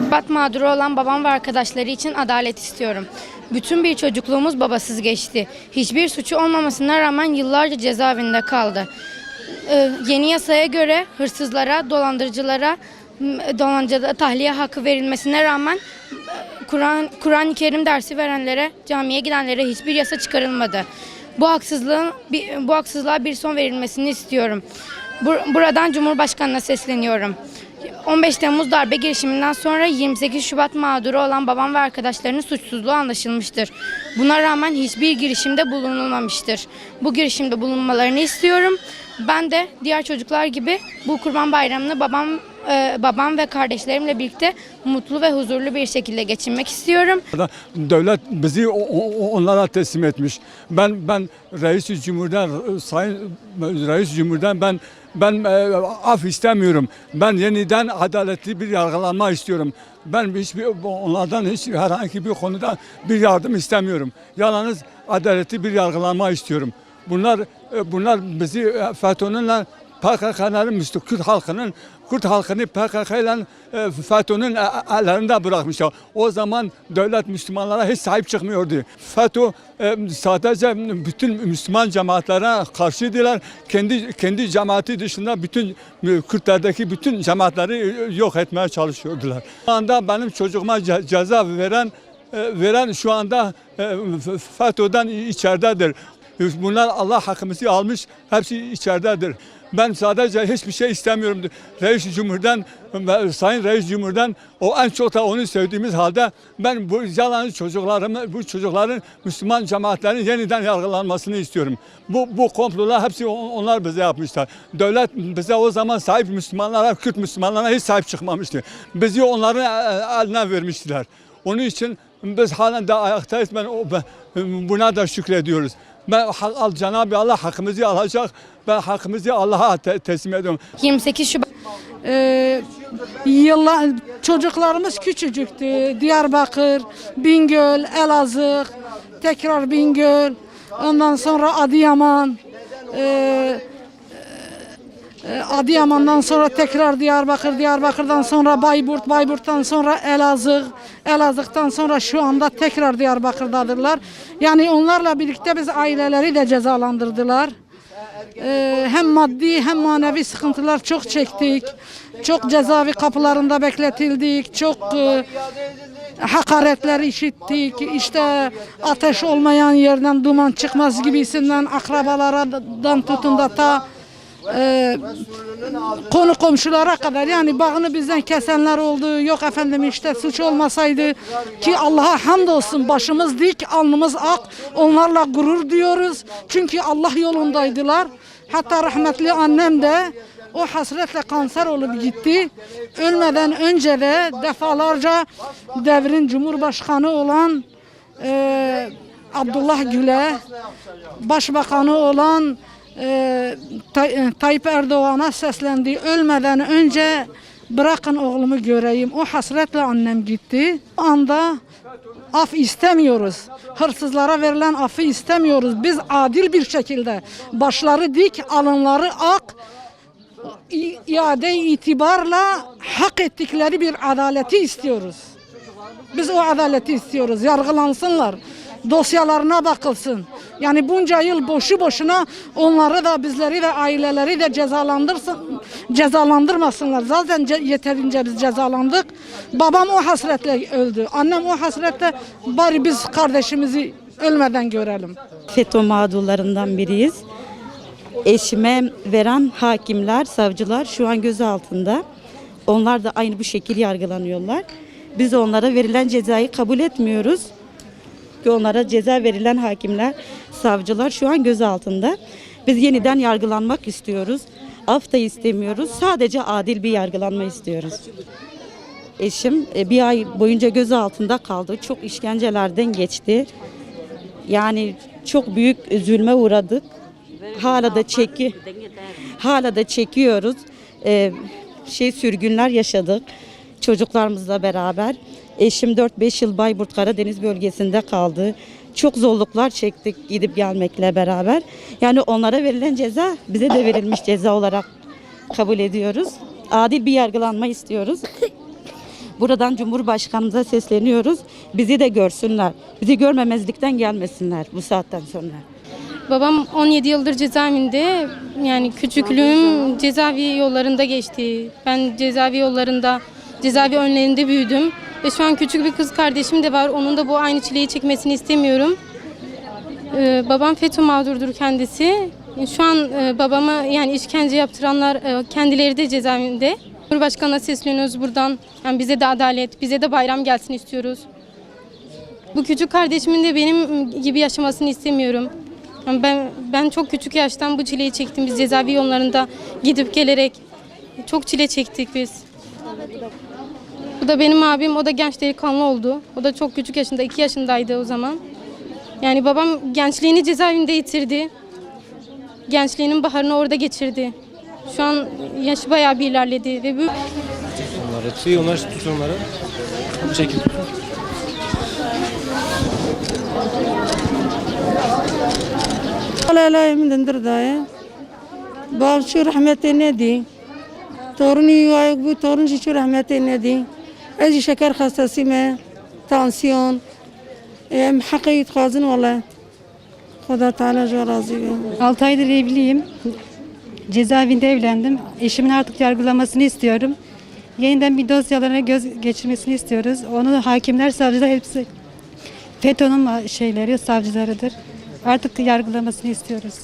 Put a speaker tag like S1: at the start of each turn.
S1: Şubat mağduru olan babam ve arkadaşları için adalet istiyorum. Bütün bir çocukluğumuz babasız geçti. Hiçbir suçu olmamasına rağmen yıllarca cezaevinde kaldı. Yeni yasaya göre hırsızlara, dolandırıcılara tahliye hakkı verilmesine rağmen Kur'an-ı Kerim dersi verenlere, camiye gidenlere hiçbir yasa çıkarılmadı. Bu haksızlığa bir son verilmesini istiyorum. Buradan Cumhurbaşkanı'na sesleniyorum. 15 Temmuz darbe girişiminden sonra 28 Şubat mağduru olan babam ve arkadaşlarının suçsuzluğu anlaşılmıştır. Buna rağmen hiçbir girişimde bulunulmamıştır. Bu girişimde bulunmalarını istiyorum. Ben de diğer çocuklar gibi bu Kurban Bayramı'nı babam ve kardeşlerimle birlikte mutlu ve huzurlu bir şekilde geçirmek istiyorum.
S2: Devlet bizi onlara teslim etmiş. Ben Reis-i Cumhur'dan, Sayın Reis Cumhur'dan ben af istemiyorum. Ben yeniden adaletli bir yargılanma istiyorum. Ben onlardan herhangi bir konuda bir yardım istemiyorum. Yalnız adaletli bir yargılanma istiyorum. Bunlar bizi FETÖ'nün PKK'nın Kürt halkını PKK ile FETÖ'nün ellerinde bırakmışlar. O zaman devlet Müslümanlara hiç sahip çıkmıyordu. FETÖ sadece bütün Müslüman cemaatlere karşıydılar. Kendi cemaati dışında bütün Kürtlerdeki bütün cemaatleri yok etmeye çalışıyordular. Şu anda benim çocuğuma ceza veren şu anda FETÖ'den içeridedir. Bunlar Allah hakkımızı almış, hepsi içeridedir. Ben sadece hiçbir şey istemiyorum. Reis Cumhur'dan, Sayın Reis Cumhur'dan en çok da onu sevdiğimiz halde ben bu çocukların Müslüman cemaatlerin yeniden yargılanmasını istiyorum. Bu komplolar hepsi onlar bize yapmışlar. Devlet bize o zaman sahip Müslümanlara, Kürt Müslümanlara hiç sahip çıkmamıştı. Bizi onların eline vermiştiler. Onun için biz halen de ayaktayız. Buna da şükrediyoruz. Cenab-ı Allah hakkımızı alacak. Ben hakkımızı Allah'a teslim ediyorum.
S1: 28 Şubat.
S3: Çocuklarımız küçücüktü. Diyarbakır, Bingöl, Elazığ, tekrar Bingöl, ondan sonra Adıyaman, Adıyaman'dan sonra tekrar Diyarbakır, Diyarbakır'dan sonra Bayburt, Bayburt'tan sonra Elazığ, Elazığ'dan sonra şu anda tekrar Diyarbakır'dadırlar. Yani onlarla birlikte biz aileleri de cezalandırdılar. Hem maddi hem manevi sıkıntılar çok çektik. Çok cezaevi kapılarında bekletildik. Çok hakaretler işittik. İşte ateş olmayan yerden duman çıkmaz gibisinden akrabalardan tutun da ta konu komşulara kadar, yani bağını bizden kesenler oldu. Yok efendim işte suç olmasaydı, ki Allah'a hamdolsun başımız dik, alnımız ak, onlarla gurur diyoruz. Çünkü Allah yolundaydılar. Hatta rahmetli annem de o hasretle kanser olup gitti. Ölmeden önce de defalarca devrin Cumhurbaşkanı olan Abdullah Gül'e, Başbakanı olan Tayyip Erdoğan'a seslendi. Ölmeden önce bırakın oğlumu göreyim. O hasretle annem gitti. O anda af istemiyoruz. Hırsızlara verilen affı istemiyoruz. Biz adil bir şekilde, başları dik, alınları ak, iade itibarla hak ettikleri bir adaleti istiyoruz. Biz o adaleti istiyoruz. Yargılansınlar. Dosyalarına bakılsın. Yani bunca yıl boşu boşuna onları da bizleri ve aileleri de cezalandırmasınlar. Zaten yeterince biz cezalandık. Babam o hasretle öldü. Annem o hasretle, bari biz kardeşimizi ölmeden görelim.
S4: FETÖ mağdurlarından biriyiz. Eşime veren hakimler, savcılar şu an gözaltında. Onlar da aynı bu şekilde yargılanıyorlar. Biz onlara verilen cezayı kabul etmiyoruz. Onlara ceza verilen hakimler, savcılar şu an gözaltında. Biz yeniden yargılanmak istiyoruz. Af da istemiyoruz. Sadece adil bir yargılanma istiyoruz. Eşim bir ay boyunca gözaltında kaldı. Çok işkencelerden geçti. Yani çok büyük zulme uğradık. Hala da çekiyoruz. Sürgünler yaşadık çocuklarımızla beraber. Eşim 4-5 yıl Bayburt Karadeniz bölgesinde kaldı. Çok zorluklar çektik gidip gelmekle beraber. Yani onlara verilen ceza bize de verilmiş ceza olarak kabul ediyoruz. Adil bir yargılanma istiyoruz. Buradan Cumhurbaşkanımıza sesleniyoruz. Bizi de görsünler. Bizi görmemezlikten gelmesinler bu saatten sonra.
S5: Babam 17 yıldır cezaevinde. Yani küçüklüğüm cezaevi yollarında geçti. Ben cezaevi önlerinde büyüdüm. Ve şu an küçük bir kız kardeşim de var. Onun da bu aynı çileyi çekmesini istemiyorum. Babam FETÖ mağdurdur kendisi. Şu an babama yani işkence yaptıranlar kendileri de cezaevinde. Cumhurbaşkanı'na sesleniyoruz buradan. Yani bize de adalet, bize de bayram gelsin istiyoruz. Bu küçük kardeşimin de benim gibi yaşamasını istemiyorum. Yani ben çok küçük yaştan bu çileyi çektim. Biz cezaevi yollarında gidip gelerek çok çile çektik biz. Bu da benim abim, o da genç delikanlı oldu. O da çok küçük yaşında, 2 yaşındaydı o zaman. Yani babam gençliğini cezaevinde yitirdi. Gençliğinin baharını orada geçirdi. Şu an yaşı bayağı bir ilerledi ve bu
S6: Onları tüy, onlar tutun onları. Bu şekilde tutun.
S7: Allah Allah emindir daya. Bağışçı rahmeti ne di? Torunu yuvayak bu torun şu rahmeti ne di? Az şeker hastası mı? Tansiyon. Hakkıyet kazın valla. Xuda Teala razı olsun.
S8: 6 aydır evliyim. Cezaevinde evlendim. Eşimin artık yargılamasını istiyorum. Yeniden bir dosyalarına göz geçirmesini istiyoruz. Onu hakimler, savcılar hepsi FETÖ'nün savcılarıdır. Artık yargılamasını istiyoruz.